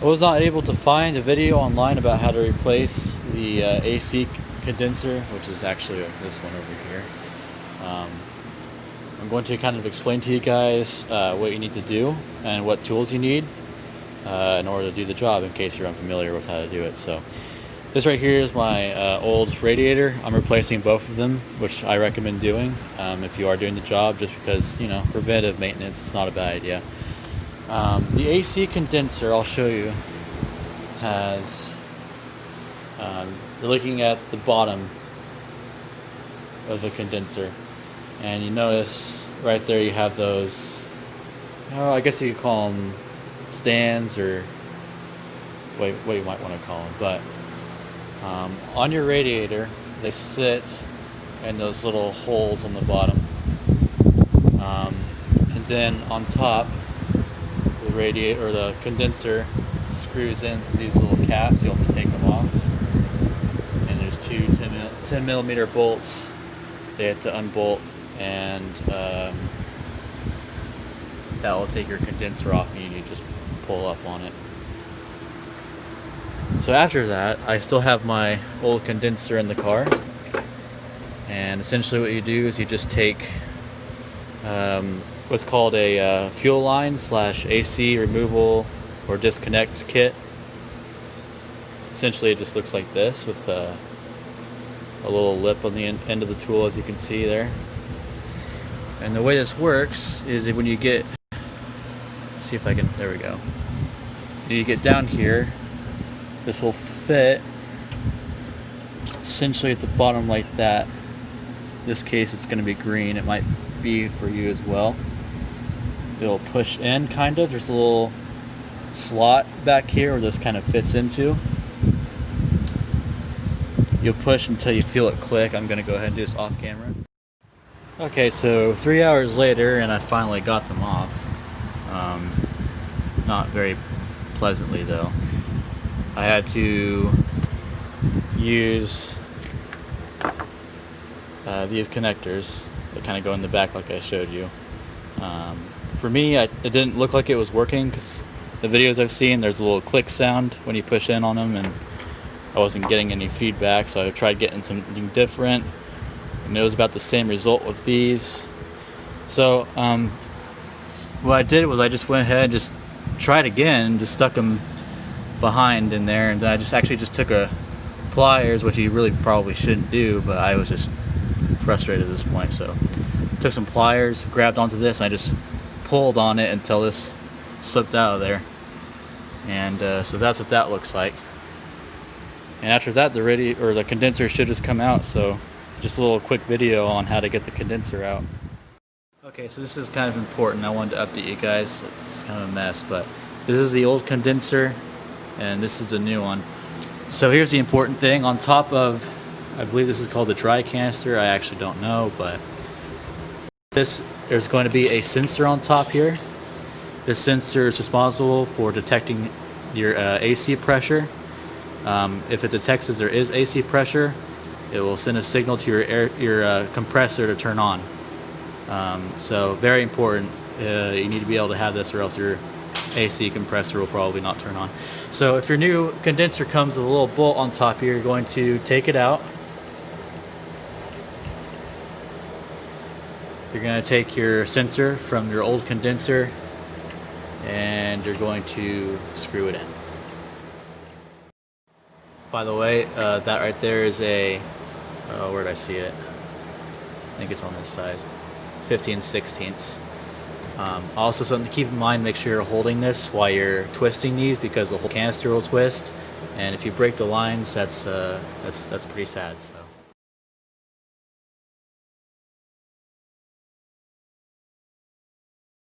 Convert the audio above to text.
I was not able to find a video online about how to replace the AC condenser, which is actually this one over here. I'm going to kind of explain to you guys what you need to do and what tools you need in order to do the job, in case you're unfamiliar with how to do it. So this right here is my old radiator. I'm replacing both of them, which I recommend doing if you are doing the job, just because, you know, preventive maintenance is not a bad idea. The AC condenser, I'll show you, has, you're looking at the bottom of the condenser, and you notice right there you have those, I guess you could call them stands, or what you might want to call them, but on your radiator they sit in those little holes on the bottom, and then on top the radiator, or the condenser, screws into these little caps. You'll have to take them off, and there's two 10 millimeter bolts they have to unbolt, and that will take your condenser off, and you just pull up on it. So after that, I still have my old condenser in the car, and essentially what you do is you just take what's called a fuel line / AC removal or disconnect kit. Essentially it just looks like this, with a little lip on the end of the tool, as you can see there. And the way this works is when you get, see if I can, there we go. You get down here, this will fit essentially at the bottom like that. In this case it's going to be green. It might be for you as well. It'll push in, kind of. There's a little slot back here where this kind of fits into. You'll push until you feel it click. I'm going to go ahead and do this off camera. Okay, so 3 hours later, and I finally got them off. Not very pleasantly though. I had to use these connectors that kind of go in the back, like I showed you. For me, it didn't look like it was working, because the videos I've seen, there's a little click sound when you push in on them, and I wasn't getting any feedback, so I tried getting something different, and it was about the same result with these. So what I did was I just went ahead and just tried again, just stuck them behind in there, and then I just took a pliers, which you really probably shouldn't do, but I was just frustrated at this point, so took some pliers, grabbed onto this, and I just pulled on it until this slipped out of there. And so that's what that looks like. And after that, the condenser should just come out. So just a little quick video on how to get the condenser out. Okay, so this is kind of important. I wanted to update you guys. It's kind of a mess, but this is the old condenser, and this is the new one. So here's the important thing. On top of, I believe this is called the dry canister. I actually don't know, but there's going to be a sensor on top here. This sensor is responsible for detecting your AC pressure. If it detects that there is AC pressure, it will send a signal to your compressor to turn on. So very important. You need to be able to have this, or else your AC compressor will probably not turn on. So if your new condenser comes with a little bolt on top here, you're going to take it out. You're going to take your sensor from your old condenser, and you're going to screw it in. By the way, that right there is a, where did I see it? I think it's on this side. 15/16. Also, something to keep in mind, make sure you're holding this while you're twisting these, because the whole canister will twist, and if you break the lines, that's pretty sad. So.